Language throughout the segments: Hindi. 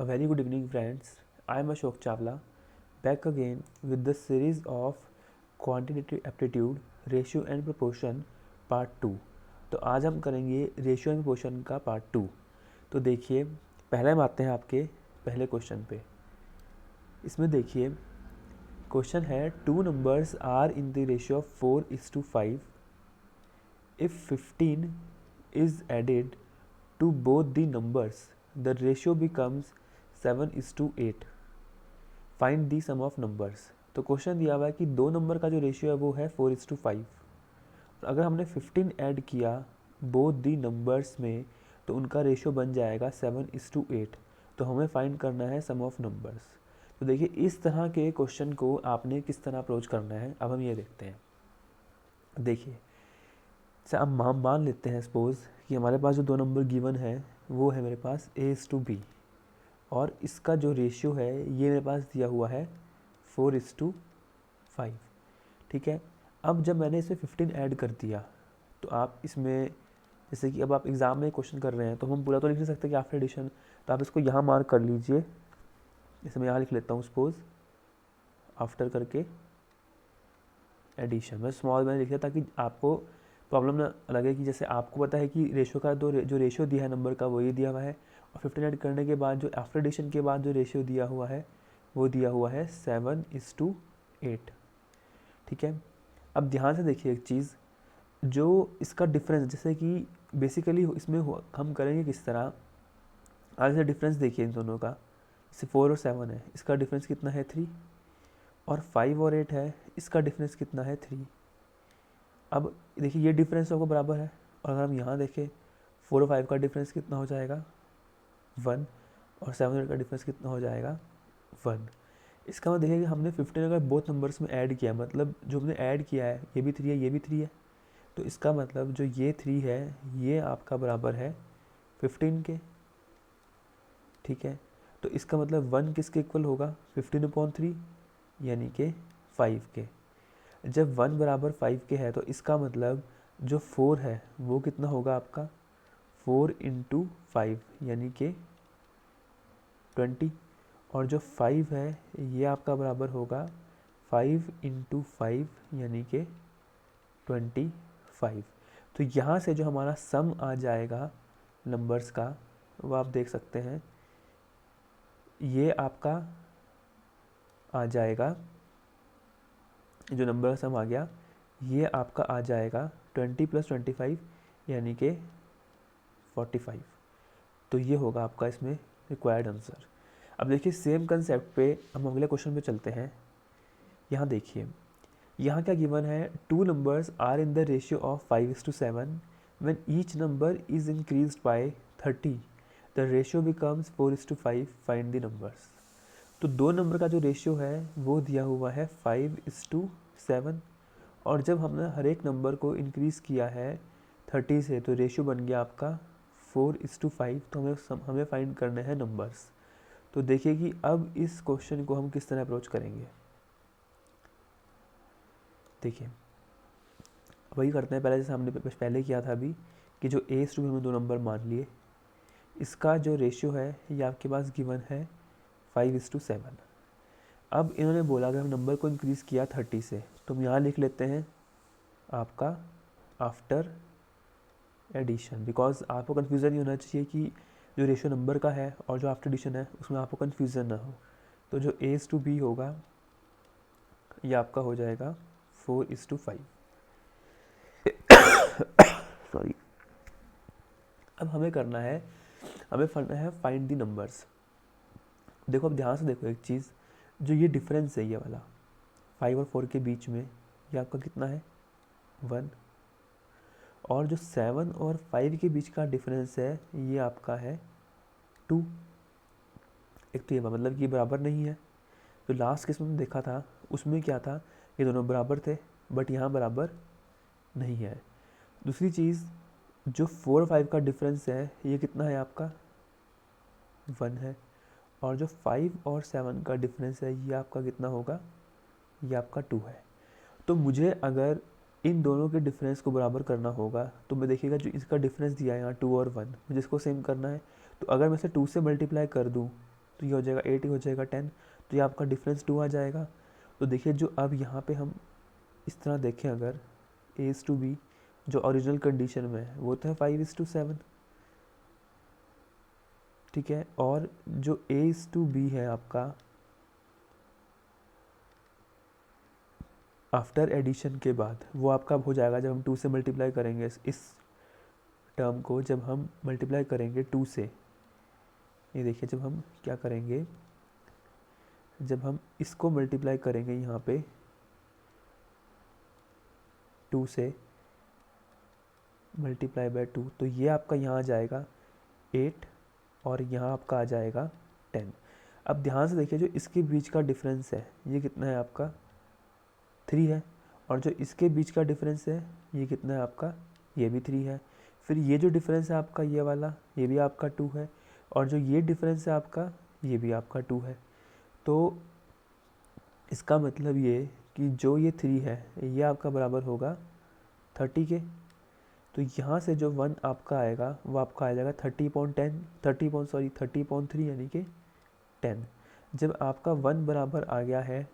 A very good evening, friends. I am Ashok Chawla, back again with the series of quantitative aptitude, ratio and proportion part 2। तो आज हम करेंगे रेशियो एंड प्रोपोर्शन का पार्ट 2। तो देखिए, पहले हम आते हैं आपके पहले क्वेश्चन पे। इसमें देखिए, क्वेश्चन है two numbers are in the ratio of 4:5 if 15 is added to both the numbers the ratio becomes 7:8। Find the sum of numbers. तो क्वेश्चन दिया हुआ है कि दो नंबर का जो रेशियो है वो है 4:5। अगर हमने 15 ऐड किया बोथ दी नंबर्स में तो उनका रेशियो बन जाएगा 7:8। तो हमें फाइंड करना है सम ऑफ नंबर्स। तो देखिए, इस तरह के क्वेश्चन को आपने किस तरह अप्रोच करना है, अब हम ये देखते हैं। देखिए, अब हम मान लेते हैं सपोज कि हमारे पास जो दो नंबर गिवन है वो है मेरे पास A:B, और इसका जो रेशियो है ये मेरे पास दिया हुआ है 4:5। ठीक है, अब जब मैंने इसमें 15 ऐड कर दिया तो आप इसमें, जैसे कि अब आप एग्ज़ाम में क्वेश्चन कर रहे हैं तो हम पूरा तो लिख नहीं सकते कि आफ्टर एडिशन, तो आप इसको यहाँ मार्क कर लीजिए। जैसे मैं यहाँ लिख लेता हूँ सपोज आफ्टर करके एडिशन, मैं स्मॉल में लिख दिया ताकि आपको प्रॉब्लम ना लगे कि जैसे आपको पता है कि रेशियो का जो रेशियो दिया है नंबर का वो ये दिया हुआ है, और 15 ऐड करने के बाद जो आफ्टर एडिशन के बाद जो रेशियो दिया हुआ है वो दिया हुआ है 7:8। ठीक है, अब ध्यान से देखिए एक चीज़, जो इसका डिफरेंस, जैसे कि बेसिकली इसमें हम करेंगे किस तरह, आगे से डिफरेंस देखिए इन दोनों का। जैसे 4 और 7 है, इसका डिफरेंस कितना है 3, और 5 और 8 है, इसका डिफरेंस कितना है 3। अब देखिए ये डिफरेंस सबको बराबर है, और अगर हम यहाँ देखें 4 और 5 का डिफरेंस कितना हो जाएगा 1, और 7 और 8 का डिफरेंस कितना हो जाएगा 1। इसका मतलब देखिए कि हमने 15 अगर बोथ नंबर्स में ऐड किया, मतलब जो हमने ऐड किया है ये भी 3 है ये भी 3 है, तो इसका मतलब जो ये 3 है ये आपका बराबर है 15 के। ठीक है, तो इसका मतलब 1 किसके इक्वल होगा 15/3 यानी कि 5 के। जब 1 बराबर 5 के है तो इसका मतलब जो 4 है वो कितना होगा आपका 4 × 5 यानी कि 20, और जो 5 है ये आपका बराबर होगा 5 × 5 यानी कि 25। तो यहाँ से जो हमारा सम आ जाएगा नंबर्स का वो आप देख सकते हैं, ये आपका आ जाएगा, जो नंबर का सम आ गया ये आपका आ जाएगा 20 + 25 यानी कि 45। तो ये होगा आपका इसमें रिक्वायर्ड आंसर। अब देखिए सेम कंसेप्ट पे हम अगले क्वेश्चन पे चलते हैं। यहाँ देखिए, यहाँ क्या गिवन है, two numbers are in the ratio of 5:7 when each number is increased by 30 the ratio becomes 4:5 find the numbers. तो दो नंबर का जो रेशियो है वो दिया हुआ है 5:7, और जब हमने हर एक नंबर को इंक्रीज़ किया है 30 से तो रेशियो बन गया आपका 4:5। तो हमें फाइंड करने हैं नंबर्स। तो देखिए कि अब इस क्वेश्चन को हम किस तरह अप्रोच करेंगे। देखिए, वही करते हैं पहले जैसे हमने पहले किया था अभी, कि जो A:2 हमने दो नंबर मान लिए, इसका जो रेशियो है ये आपके पास गिवन है 5:7। अब इन्होंने बोला अगर हम नंबर को इंक्रीज़ किया 30 से, तो हम यहाँ लिख लेते हैं आपका आफ्टर एडिशन, बिकॉज आपको कन्फ्यूज़न नहीं होना चाहिए कि जो रेशियो नंबर का है और जो आफ्टर एडिशन है उसमें आपको कन्फ्यूज़न ना हो। तो जो A:B होगा ये आपका हो जाएगा 4:5। सॉरी। अब हमें करना है फाइंड द नंबर्स। देखो, अब ध्यान से देखो एक चीज़, जो ये डिफरेंस है ये वाला 5 और 4 के बीच में, ये आपका कितना है 1, और जो 7 और 5 के बीच का डिफरेंस है ये आपका है 2। एक तो ये मतलब कि ये बराबर नहीं है। तो लास्ट केस में देखा था उसमें क्या था, ये दोनों बराबर थे, बट यहाँ बराबर नहीं है। दूसरी चीज़, जो 4 और 5 का डिफरेंस है ये कितना है आपका 1 है, और जो 5 और 7 का डिफरेंस है ये आपका कितना होगा, ये आपका 2 है। तो मुझे अगर इन दोनों के डिफरेंस को बराबर करना होगा तो मैं देखिएगा जो इसका डिफरेंस दिया है यहाँ 2 और 1, मुझे इसको सेम करना है। तो अगर मैं इसे 2 से मल्टीप्लाई कर दूँ तो ये हो जाएगा 8, ये हो जाएगा 10, तो ये आपका डिफरेंस 2 आ जाएगा। तो देखिए जो अब यहाँ पे हम इस तरह देखें, अगर A/B जो ओरिजिनल कंडीशन में है वो तो है 5:7, ठीक है। और जो A/B है आपका आफ्टर एडिशन के बाद, वो आपका हो जाएगा जब हम 2 से मल्टीप्लाई करेंगे इस टर्म को, जब हम मल्टीप्लाई करेंगे 2 से, ये देखिए जब हम क्या करेंगे, जब हम इसको मल्टीप्लाई करेंगे यहाँ पे 2 से मल्टीप्लाई बाय 2, तो ये आपका यहाँ आ जाएगा 8 और यहाँ आपका आ जाएगा 10। अब ध्यान से देखिए जो इसके बीच का डिफरेंस है ये कितना है आपका 3 है, और जो इसके बीच का डिफरेंस है ये कितना है आपका, ये भी 3 है। फिर ये जो डिफरेंस है आपका ये वाला, ये भी आपका 2 है, और जो ये डिफरेंस है आपका ये भी आपका 2 है। तो इसका मतलब ये कि जो ये 3 है ये आपका बराबर होगा 30 के। तो यहाँ से जो 1 आपका आएगा वो आपका आ जाएगा 30.3 यानी कि 10। जब आपका 1 बराबर आ गया है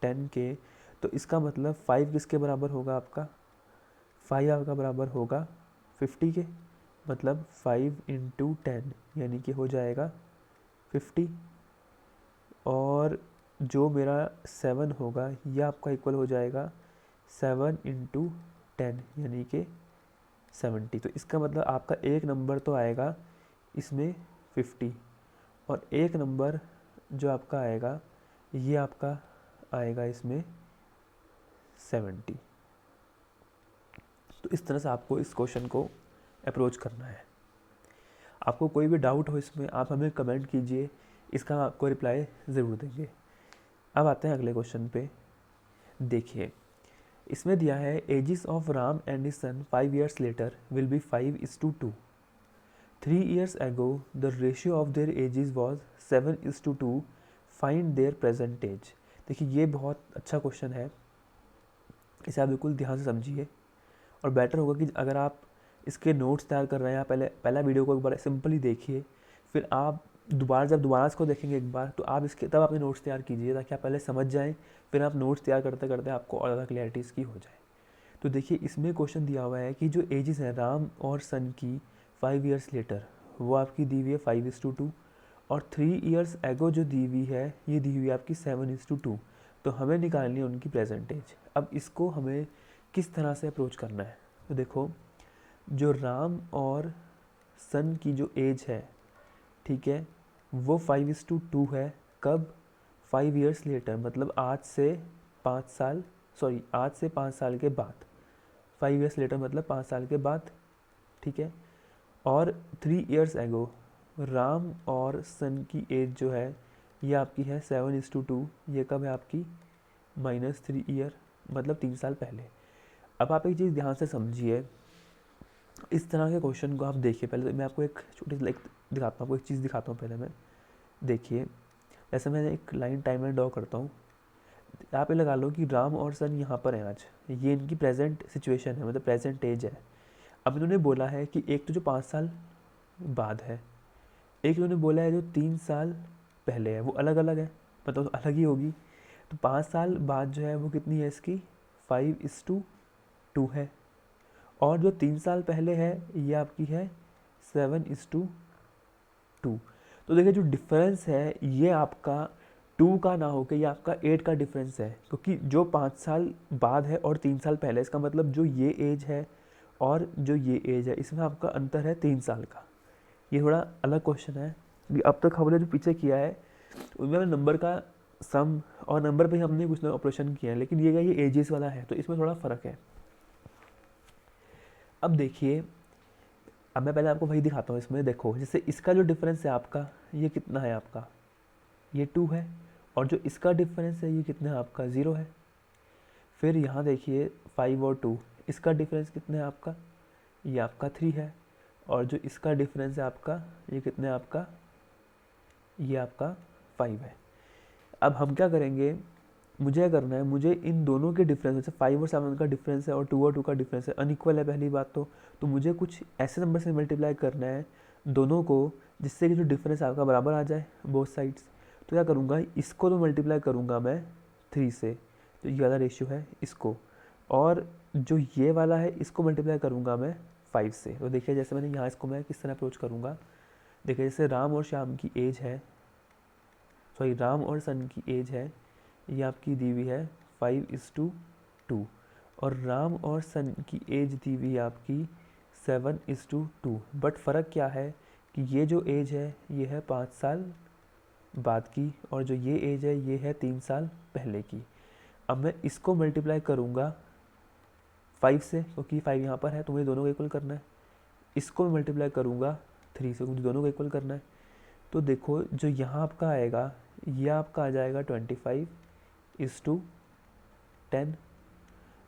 10 के, तो इसका मतलब 5 किसके बराबर होगा आपका, 5 आपका बराबर होगा 50 के, मतलब 5 × 10 यानी कि हो जाएगा 50। और जो मेरा 7 होगा ये आपका इक्वल हो जाएगा 7 × 10 यानी कि 70। तो इसका मतलब आपका एक नंबर तो आएगा इसमें 50, और एक नंबर जो आपका आएगा ये आपका आएगा इसमें 70। तो इस तरह से आपको इस क्वेश्चन को अप्रोच करना है। आपको कोई भी डाउट हो इसमें आप हमें कमेंट कीजिए, इसका आपको रिप्लाई ज़रूर देंगे। अब आते हैं अगले क्वेश्चन पे। देखिए इसमें दिया है ages of Ram and his son 5 years later will be 5:2। 3 years ago the ratio of their ages was 7:2। Find their present age. देखिए ये बहुत अच्छा क्वेश्चन है, इसे आप बिल्कुल ध्यान से समझिए, और बेटर होगा कि अगर आप इसके नोट्स तैयार कर रहे हैं, पहला वीडियो को एक बार सिंपली देखिए, फिर आप जब दोबारा इसको देखेंगे एक बार, तो आप इसके तब अपने नोट्स तैयार कीजिए ताकि आप पहले समझ जाएं, फिर आप नोट्स तैयार करते करते आपको और ज़्यादा क्लैरिटी इसकी हो जाए। तो देखिए इसमें क्वेश्चन दिया हुआ है कि जो एजेस हैं राम और सन की 5 years लेटर, वो आपकी दी हुई है 5:2, और 3 years एगो जो दी हुई है ये दी हुई है आपकी 7:2। तो हमें निकालनी है उनकी प्रेजेंट एज। अब इसको हमें किस तरह से अप्रोच करना है, तो देखो जो राम और सन की जो एज है, ठीक है, वो 5:2 है। कब, 5 years लेटर, मतलब आज से 5 साल के बाद, 5 years लेटर मतलब 5 साल के बाद, ठीक है। और 3 years एगो राम और सन की एज जो है ये आपकी है 7:2। ये कब है आपकी, -3 year, मतलब 3 साल पहले। अब आप एक चीज़ ध्यान से समझिए, इस तरह के क्वेश्चन को आप देखिए। पहले तो मैं आपको एक छोटी सी दिखाता हूँ, आपको एक चीज़ दिखाता हूँ पहले मैं। देखिए जैसे मैं एक लाइन टाइमलाइन ड्रॉ करता हूँ, आप ये लगा लो कि राम और सन यहाँ पर हैं आज, ये इनकी प्रेजेंट सिचुएशन है, मतलब प्रेजेंट एज है। अब इन्होंने बोला है कि एक तो जो 5 साल बाद है, एक इन्होंने बोला है जो 3 साल पहले है, वो अलग अलग है, मतलब अलग ही होगी। तो 5 साल बाद जो है वो कितनी है इसकी, 5:2 है, और जो 3 साल पहले है ये आपकी है 7:2। तो देखिए जो डिफरेंस है ये आपका 2 का ना होकर ये आपका 8 का डिफरेंस है, क्योंकि जो 5 साल बाद है और 3 साल पहले, इसका मतलब जो ये एज है और जो ये एज है इसमें आपका अंतर है 3 साल का। ये थोड़ा अलग क्वेश्चन है। अब तक हमने जो पीछे किया है उनमें नंबर का सम और नंबर पे हमने कुछ ऑपरेशन किया है, लेकिन ये एजेस वाला है तो इसमें थोड़ा फ़र्क है। अब देखिए, अब मैं पहले आपको वही दिखाता हूँ। इसमें देखो जैसे इसका जो डिफरेंस है आपका ये कितना है आपका, ये 2 है, और जो इसका डिफरेंस है ये कितना है आपका 0 है। फिर यहाँ देखिए 5 और 2, इसका डिफरेंस कितना है आपका, ये आपका 3 है, और जो इसका डिफरेंस है आपका ये कितना है आपका, ये आपका 5 है। अब हम क्या करेंगे, मुझे क्या करना है, मुझे इन दोनों के डिफरेंस, जैसे 5 और 7 का डिफरेंस है और 2 और 2 का डिफरेंस है, अनइक्वल है पहली बात तो मुझे कुछ ऐसे नंबर से मल्टीप्लाई करना है दोनों को जिससे कि जो डिफरेंस आपका बराबर आ जाए बोथ साइड्स। तो क्या करूँगा, इसको तो मल्टीप्लाई करूँगा मैं 3 से, तो ये वाला रेशियो है इसको, और जो ये वाला है इसको मल्टीप्लाई करूँगा मैं 5 से। तो देखिए जैसे मैंने यहाँ इसको मैं किस तरह अप्रोच करूँगा, देखिए जैसे राम और श्याम की एज है, सॉरी राम और सन की एज है, ये आपकी दी हुई है 5:2, और राम और सन की एज दी हुई है आपकी 7:2। बट फ़र्क क्या है कि ये जो एज है ये है 5 साल बाद की, और जो ये एज है ये है 3 साल पहले की। अब मैं इसको मल्टीप्लाई करूँगा 5 से, क्योंकि 5 यहाँ पर है तो मुझे दोनों को इक्वल करना है। इसको मैं मल्टीप्लाई करूँगा 3 से, क्योंकि दोनों को इक्वल करना है। तो देखो जो यहाँ आपका आएगा ये आपका आ जाएगा 25:10,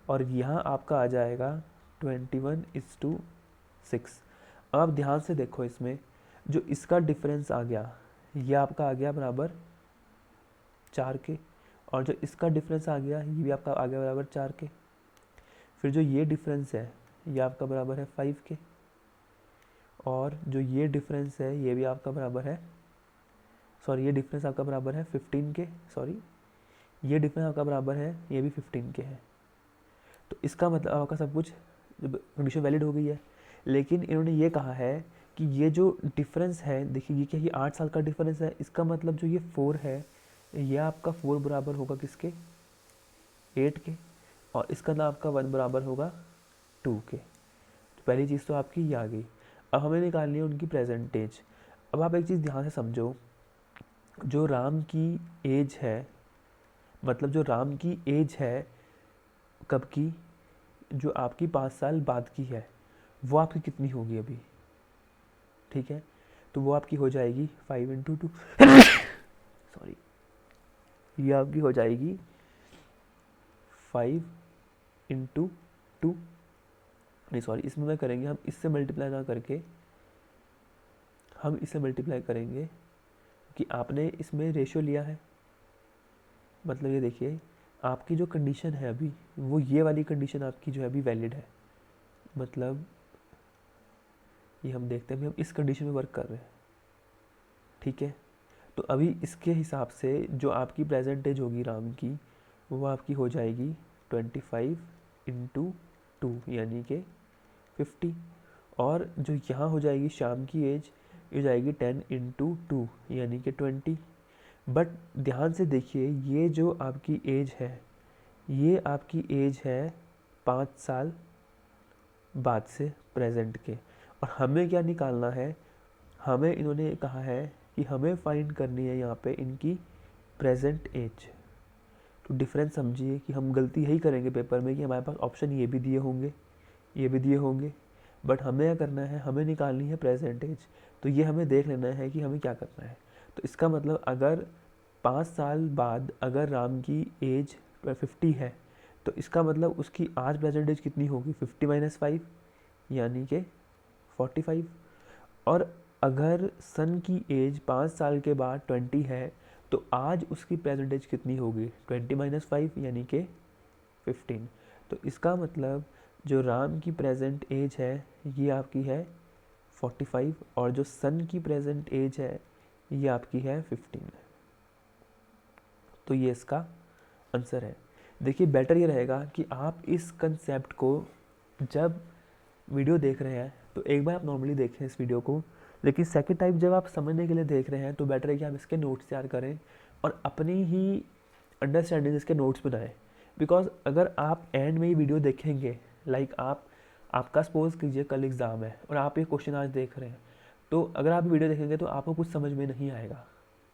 और यहाँ आपका आ जाएगा 21:6। अब आप ध्यान से देखो, इसमें जो इसका डिफरेंस आ गया ये आपका आ गया बराबर 4 के, और जो इसका डिफरेंस आ गया ये भी आपका आ गया बराबर 4 के। फिर जो ये डिफरेंस है ये आपका बराबर है 5 के, और जो ये डिफरेंस है ये भी आपका बराबर है, सॉरी ये डिफरेंस आपका बराबर है 15 के, सॉरी ये डिफरेंस आपका बराबर है ये भी 15 के है। तो इसका मतलब आपका सब कुछ कंडीशन वैलिड हो गई है। लेकिन इन्होंने ये कहा है कि ये जो डिफरेंस है, देखिए ये क्या, ये 8 साल का डिफरेंस है, इसका मतलब जो ये 4 है ये आपका 4 बराबर होगा किसके, 8 के, और इसका ना आपका 1 बराबर होगा 2 के। तो पहली चीज़ तो आपकी ये आ गई। अब हमें निकालनी है उनकी प्रेजेंटेज। अब आप एक चीज़ ध्यान से समझो, जो राम की एज है, मतलब जो राम की एज है कब की, जो आपकी 5 साल बाद की है, वो आपकी कितनी होगी अभी, ठीक है। तो वो आपकी हो जाएगी 5:2 सॉरी, ये आपकी हो जाएगी 5:2, नहीं सॉरी, इसमें मैं करेंगे हम इससे मल्टीप्लाई ना करके, हम इससे मल्टीप्लाई करेंगे कि आपने इसमें रेशियो लिया है। मतलब ये देखिए आपकी जो कंडीशन है अभी, वो ये वाली कंडीशन आपकी जो है अभी वैलिड है। मतलब ये हम देखते हैं, हम इस कंडीशन में वर्क कर रहे हैं, ठीक है। तो अभी इसके हिसाब से जो आपकी प्रेजेंटेज होगी राम की, वो आपकी हो जाएगी 25:2 यानी कि 50, और जो यहाँ हो जाएगी शाम की एज, ये जाएगी 10:2 यानी कि 20। बट ध्यान से देखिए ये जो आपकी एज है, ये आपकी एज है 5 साल बाद से प्रेजेंट के, और हमें क्या निकालना है, हमें इन्होंने कहा है कि हमें फाइंड करनी है यहाँ पे इनकी प्रेजेंट एज। तो डिफरेंस समझिए कि हम गलती यही करेंगे पेपर में कि हमारे पास ऑप्शन ये भी दिए होंगे, ये भी दिए होंगे, बट हमें क्या करना है, हमें निकालनी है प्रेजेंट एज। तो ये हमें देख लेना है कि हमें क्या करना है। तो इसका मतलब अगर 5 साल बाद अगर राम की एज 50 है, तो इसका मतलब उसकी आज प्रेजेंट एज कितनी होगी, 50 - 5 यानी कि 45। और अगर सन की एज 5 साल के बाद 20 है, तो आज उसकी प्रेजेंट एज कितनी होगी, 20 - 5 यानी कि 15। तो इसका मतलब जो राम की प्रेजेंट एज है ये आपकी है 45, और जो सन की प्रेजेंट एज है ये आपकी है 15। तो ये इसका आंसर है। देखिए बेटर ये रहेगा कि आप इस कंसेप्ट को जब वीडियो देख रहे हैं तो एक बार आप नॉर्मली देखें इस वीडियो को, लेकिन सेकंड टाइम जब आप समझने के लिए देख रहे हैं तो बेटर है कि आप इसके नोट्स तैयार करें और अपनी ही अंडरस्टैंडिंग इसके नोट्स बनाएं। बिकॉज अगर आप एंड में ही वीडियो देखेंगे, लाइक आपका सपोज कीजिए कल एग्ज़ाम है और आप ये क्वेश्चन आज देख रहे हैं, तो अगर आप वीडियो देखेंगे तो आपको कुछ समझ में नहीं आएगा,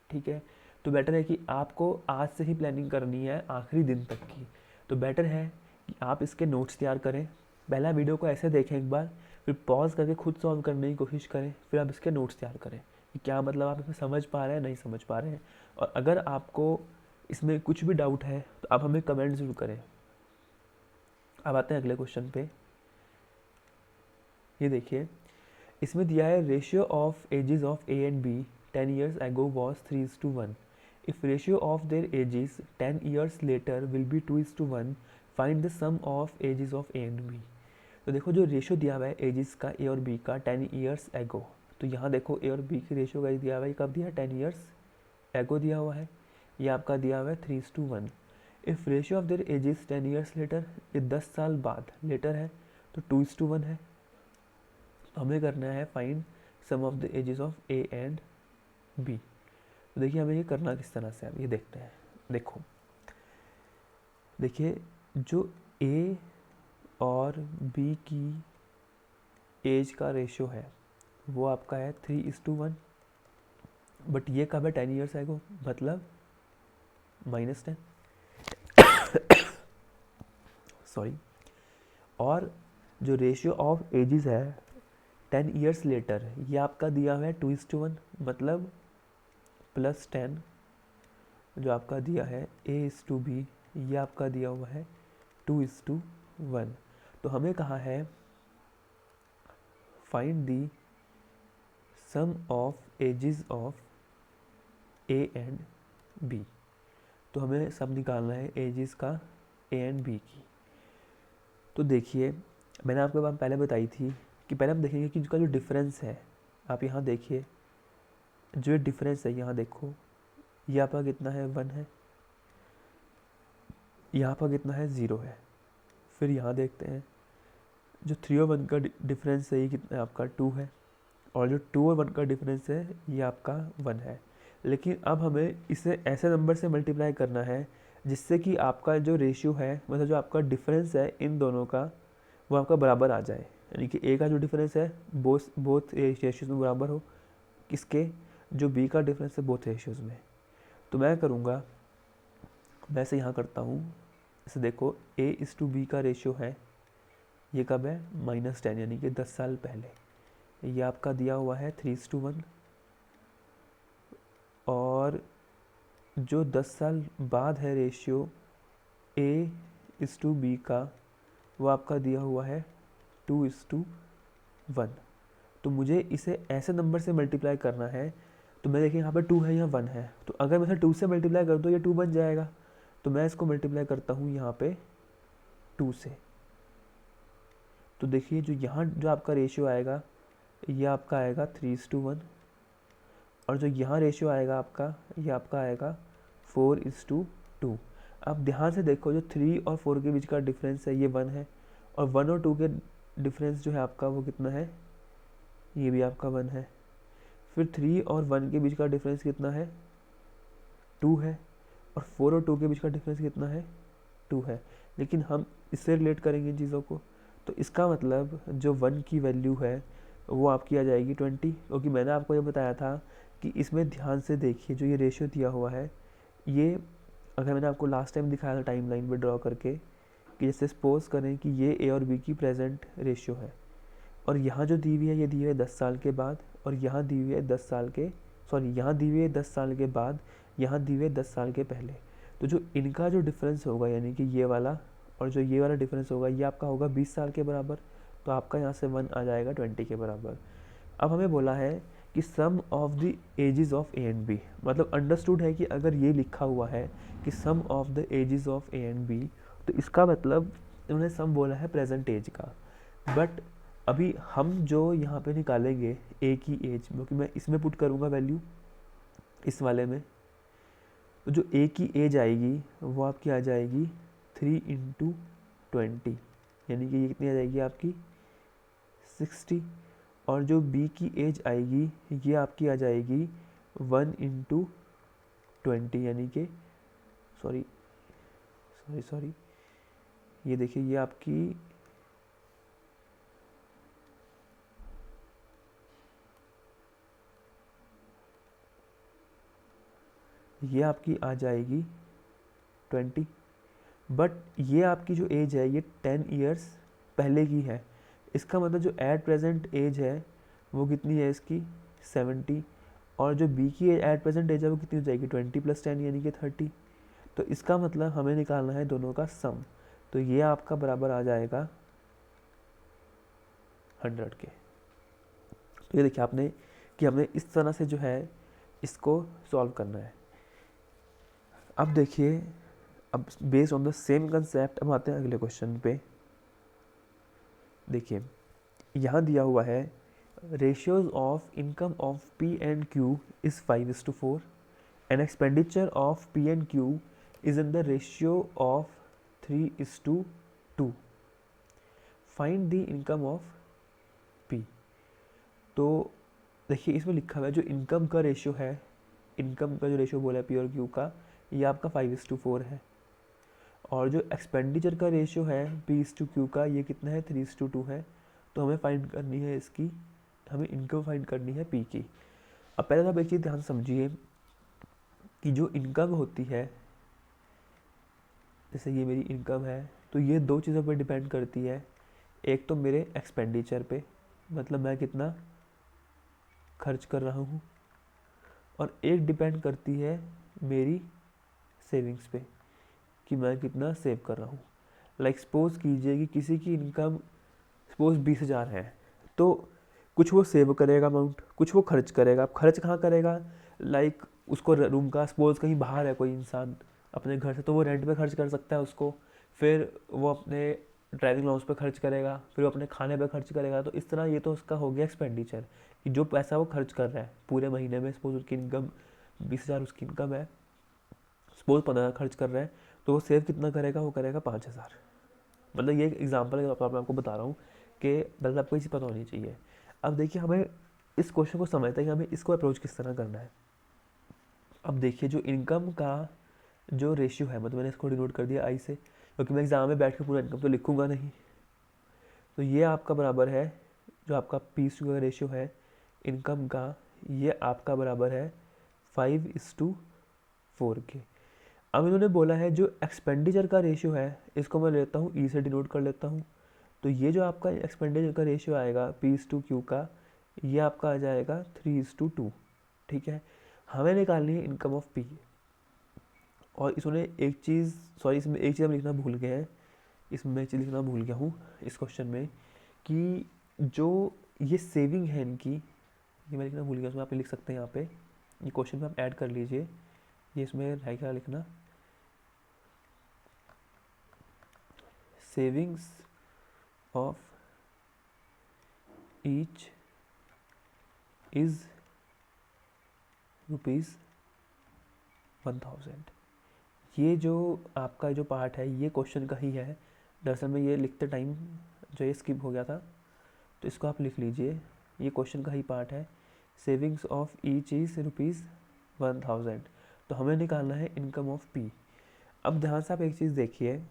ठीक है। तो बेटर है कि आपको आज से ही प्लानिंग करनी है आखिरी दिन तक की। तो बेटर है कि आप इसके नोट्स तैयार करें, पहला वीडियो को ऐसे देखें एक बार, फिर पॉज करके खुद सॉल्व करने की कोशिश करें, फिर आप इसके नोट्स तैयार करें कि क्या मतलब आप इसमें समझ पा रहे हैं नहीं समझ पा रहे हैं। और अगर आपको इसमें कुछ भी डाउट है तो आप हमें कमेंट ज़रूर करें। अब आते हैं अगले क्वेश्चन पे। ये देखिए इसमें दिया है ratio of ages of A and B 10 years ago was 3:1. If ratio of their ages 10 years later will be 2:1, find the sum of ages of A and B. तो देखो जो रेशियो दिया हुआ है एजेस का ए और बी का 10 years ago, तो यहाँ देखो ए और बी की रेशियो का दिया हुआ है, कब दिया है 10 ईयर्स एगो दिया हुआ है, ये आपका दिया हुआ है 3:1। If ratio of their edges 10 years later, ये 10 साल बाद लेटर है तो 2:1 है। तो हमें करना है find sum of the edges of A and B. तो देखिए हमें ये करना किस तरह से, अब ये देखते हैं। देखो देखिए जो ए और बी की एज का रेशियो है वो आपका है 3:1, बट ये कब है 10 ईयर्स आएगा, मतलब -10 सॉरी। और जो रेशियो ऑफ एजेस है 10 ईयर्स लेटर, ये आपका दिया हुआ है 2:1, मतलब +10। जो आपका दिया है A:B, ये आपका दिया हुआ है 2:1। तो हमें कहा है find the sum of ages of A and B। तो हमें सब निकालना है एजेस का A एंड B की। तो देखिए मैंने आपको बात पहले बताई थी कि पहले हम देखेंगे कि इसका जो डिफरेंस है, आप यहाँ देखिए जो डिफरेंस है, यहाँ देखो ये आपका कितना है 1 है, यहाँ पर कितना है 0 है। फिर यहाँ देखते हैं जो 3 और 1 का डिफरेंस है ये कितना है आपका 2 है, और जो 2 और 1 का डिफरेंस है ये आपका 1 है। लेकिन अब हमें इसे ऐसे नंबर से मल्टीप्लाई करना है जिससे कि आपका जो रेशियो है, मतलब जो आपका डिफरेंस है इन दोनों का, वो आपका बराबर आ जाए। यानी कि ए का जो डिफरेंस है बोथ रेशियोज में बराबर हो, किसके, जो बी का डिफरेंस है बोथ रेशियोज में। तो मैं करूँगा, मैं से यहाँ करता हूँ, इसे देखो A:B का रेशियो है, ये कब है -10, यानी कि 10 साल पहले। ये आपका दिया हुआ है 3:1, और जो 10 साल बाद है रेशियो A:B का, वो आपका दिया हुआ है 2:1। तो मुझे इसे ऐसे नंबर से मल्टीप्लाई करना है। तो मैं देखिए यहाँ पर 2 है, यहाँ 1 है, तो अगर मैं इसे 2 से मल्टीप्लाई कर दूँ ये 2 बन जाएगा। तो मैं इसको मल्टीप्लाई करता हूँ यहाँ पे 2 से। तो देखिए जो यहाँ जो आपका रेशियो आएगा ये आपका आएगा 3:1, और जो यहाँ रेशियो आएगा आपका ये आपका आएगा 4:2। अब ध्यान से देखो जो 3 और 4 के बीच का डिफरेंस है ये 1 है, और 1 और 2 के डिफरेंस जो है आपका वो कितना है, ये भी आपका 1 है। फिर 3 और 1 के बीच का डिफरेंस कितना है 2 है, और 4 और 2 के बीच का डिफरेंस कितना है 2 है। लेकिन हम इससे रिलेट करेंगे इन चीज़ों को, तो इसका मतलब जो 1 की वैल्यू है वो आपकी आ जाएगी 20, क्योंकि मैंने आपको ये बताया था कि इसमें ध्यान से देखिए जो ये रेशियो दिया हुआ है, ये अगर मैंने आपको लास्ट टाइम दिखाया था टाइम लाइन पर ड्रॉ करके, कि जैसे सपोज करें कि ये ए और बी की प्रेजेंट रेशियो है, और यहाँ जो दी हुई है ये दी हुई है 10 साल के बाद, और यहाँ दी हुई है 10 साल के, सॉरी यहाँ दी हुई है 10 साल के बाद, यहाँ दी हुई है 10 साल के पहले। तो जो इनका जो डिफरेंस होगा, यानी कि ये वाला और जो ये वाला डिफरेंस होगा, ये आपका होगा 20 साल के बराबर। तो आपका यहाँ से 1 आ जाएगा 20 के बराबर। अब हमें बोला है कि sum of the edges of A and B, मतलब अंडरस्टूड है कि अगर ये लिखा हुआ है कि sum of the edges of A and B, तो इसका मतलब उन्होंने सम बोला है प्रेजेंट एज का। बट अभी हम जो यहाँ पे निकालेंगे ए की एज, क्योंकि मैं इसमें पुट करूँगा वैल्यू इस वाले में, तो जो ए की एज आएगी वो आपकी आ जाएगी 3 × 20, यानी कि ये कितनी आ जाएगी आपकी 60। और जो बी की एज आएगी ये आपकी आ जाएगी 1 × 20, यानी कि सॉरी ये देखिए ये आपकी आ जाएगी 20। बट ये आपकी जो एज है ये 10 ईयर्स पहले की है। इसका मतलब जो एट प्रेजेंट एज है वो कितनी है इसकी 70, और जो बी की एट प्रेजेंट एज है वो कितनी हो जाएगी 20 + 10 यानी कि 30। तो इसका मतलब हमें निकालना है दोनों का सम। तो ये आपका बराबर आ जाएगा 100 के। तो ये देखिए आपने कि हमने इस तरह से जो है इसको सॉल्व करना है। अब देखिए, अब based on the same concept हम आते हैं अगले क्वेश्चन पे। देखिए यहाँ दिया हुआ है ratios of income of P and Q is 5:4 and expenditure of P and Q is in the ratio of 3:2. Find the income of P। तो देखिए इसमें लिखा हुआ है जो इनकम का रेशियो है, इनकम का जो रेशियो बोला है P और Q का, ये आपका 5:4 है, और जो एक्सपेंडिचर का रेशियो है P/Q का ये कितना है 3:2 है। तो हमें फाइंड करनी है इसकी, हमें इनकम फाइंड करनी है P की। अब पहले तो आप एक चीज़ ध्यान समझिए कि जो इनकम होती है, जैसे ये मेरी इनकम है, तो ये दो चीज़ों पर डिपेंड करती है। एक तो मेरे एक्सपेंडिचर पे, मतलब मैं कितना खर्च कर रहा हूँ, और एक डिपेंड करती है मेरी सेविंग्स पे कि मैं कितना सेव कर रहा हूँ। लाइक सपोज कीजिए कि किसी की इनकम सपोज 20,000 है, तो कुछ वो सेव करेगा अमाउंट, कुछ वो खर्च करेगा। अब खर्च कहाँ करेगा, लाइक उसको रूम का, सपोज कहीं बाहर है कोई इंसान अपने घर से, तो वो रेंट पे खर्च कर सकता है उसको, फिर वो अपने ड्राइविंग अलाउंस पे खर्च करेगा, फिर वो अपने खाने पे खर्च करेगा। तो इस तरह ये तो उसका हो गया एक्सपेंडिचर, कि जो पैसा वो खर्च कर रहा है पूरे महीने में। सपोज उसकी इनकम 20,000 उसकी इनकम है, सपोज 15,000 खर्च कर रहा है, तो वो सेव कितना करेगा, वो करेगा 5,000। मतलब ये एक एग्जाम्पल के तौर पर मैं आपको बता रहा हूँ कि मतलब आपको ये चीज़ पता होनी चाहिए। अब देखिए हमें इस क्वेश्चन को समझते हैं कि हमें इसको अप्रोच किस तरह करना है। अब देखिए जो इनकम का जो रेशियो है, मतलब मैंने इसको डिनोट कर दिया आई से, क्योंकि मैं एग्जाम में बैठ के पूरा इनकम तो लिखूंगा नहीं। तो ये आपका बराबर है, जो आपका P/Q का रेशियो है इनकम का, ये आपका बराबर है 5:4 के। अब इन्होंने बोला है जो एक्सपेंडिचर का रेशियो है, इसको मैं लेता हूँ ई से डिनोट कर लेता हूँ। तो ये जो आपका एक्सपेंडिचर का रेशियो आएगा P/Q का, ये आपका आ जाएगा 3:2। ठीक है, हमें निकालनी है इनकम ऑफ P। और इसमें एक चीज़, सॉरी इसमें एक चीज़ हम लिखना भूल गए हैं, इसमें एक चीज़ लिखना भूल गया हूँ इस क्वेश्चन में, कि जो ये सेविंग है इनकी, ये मैं लिखना भूल गया, उसमें आप लिख सकते हैं यहाँ पे, ये क्वेश्चन में आप ऐड कर लीजिए, ये इसमें है क्या लिखना, सेविंग्स ऑफ ईच इज़ ₹1,000। ये जो आपका जो पार्ट है ये क्वेश्चन का ही है, दरअसल में ये लिखते टाइम जो ये स्किप हो गया था, तो इसको आप लिख लीजिए, ये क्वेश्चन का ही पार्ट है। Savings of each is ₹1,000। तो हमें निकालना है इनकम ऑफ P। अब ध्यान से आप एक चीज़ देखिए,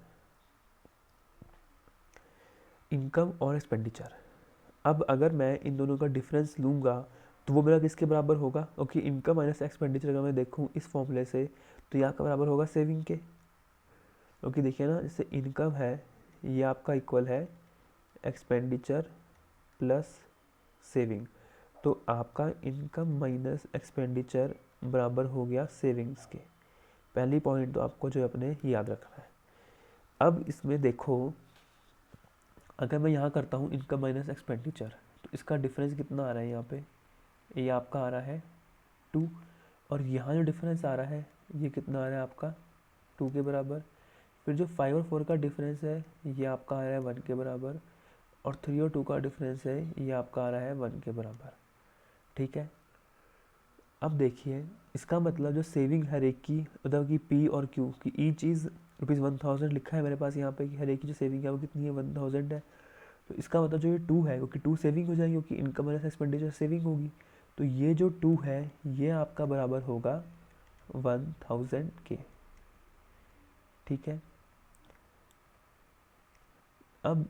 इनकम और एक्सपेंडिचर, अब अगर मैं इन दोनों का डिफरेंस लूँगा तो वो मेरा किसके बराबर होगा, क्योंकि इनकम माइनस एक्सपेंडिचर अगर मैं देखूँ इस फॉर्मूले से, तो ये आपका बराबर होगा सेविंग के। क्योंकि देखिए ना, जैसे इनकम है ये आपका इक्वल है एक्सपेंडिचर प्लस सेविंग, तो आपका इनकम माइनस एक्सपेंडिचर बराबर हो गया सेविंग्स के। पहली पॉइंट तो आपको जो अपने याद रखना है। अब इसमें देखो, अगर मैं यहाँ करता हूँ इनकम माइनस एक्सपेंडिचर, तो इसका डिफरेंस कितना आ रहा है यहाँ पे, ये आपका आ रहा है 2, और यहाँ जो डिफरेंस आ रहा है ये कितना आ रहा है आपका 2 के बराबर। फिर जो 5 और 4 का डिफरेंस है ये आपका आ रहा है 1 के बराबर, और 3 और 2 का डिफरेंस है ये आपका आ रहा है 1 के बराबर। ठीक है, अब देखिए इसका मतलब जो सेविंग हर एक की, मतलब कि P और Q की ईच इज़ ₹1,000 लिखा है मेरे पास यहाँ पे, कि हर एक की जो सेविंग है वो कितनी है 1,000 है। तो इसका मतलब जो ये 2 है, क्योंकि 2 सेविंग हो जाएगी, क्योंकि इनकम माइनस एक्सपेंडिचर सेविंग होगी, तो ये जो 2 है ये आपका बराबर होगा 1,000 के। ठीक है, अब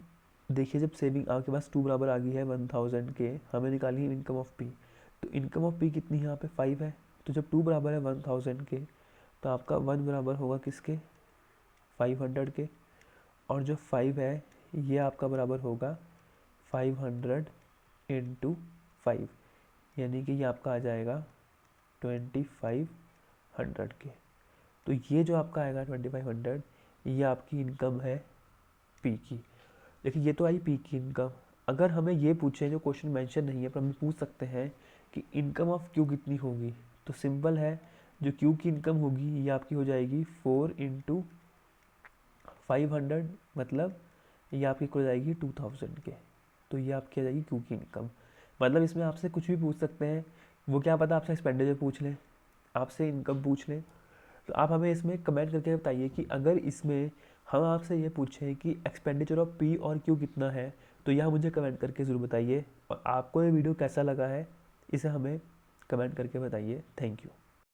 देखिए जब सेविंग आपके पास 2 बराबर आ गई है 1,000 के, हमें निकालनी है इनकम ऑफ P। तो इनकम ऑफ P कितनी है यहाँ पे 5 है, तो जब 2 बराबर है 1,000 के, तो आपका 1 बराबर होगा किसके 500 के, और जो 5 है ये आपका बराबर होगा 500 इंटू 5, यानी कि ये आपका आ जाएगा 2,500 के। तो ये जो आपका आएगा 2,500, ये आपकी इनकम है P की। देखिए ये तो आई P की इनकम। अगर हमें ये पूछे, जो क्वेश्चन मेंशन नहीं है पर हम पूछ सकते हैं कि इनकम ऑफ Q कितनी होगी, तो सिंपल है, जो Q की इनकम होगी ये आपकी हो जाएगी 4 इंटू 500, मतलब ये आपकी हो जाएगी 2,000 के। तो ये आपकी आ जाएगी Q की इनकम। मतलब इसमें आपसे कुछ भी पूछ सकते हैं, वो क्या पता आपसे एक्सपेंडिचर पूछ लें, आपसे इनकम पूछ लें। तो आप हमें इसमें कमेंट करके बताइए कि अगर इसमें हम आपसे ये पूछें कि एक्सपेंडिचर ऑफ पी और क्यू कितना है, तो यह मुझे कमेंट करके ज़रूर बताइए। और आपको ये वीडियो कैसा लगा है, इसे हमें कमेंट करके बताइए। Thank you.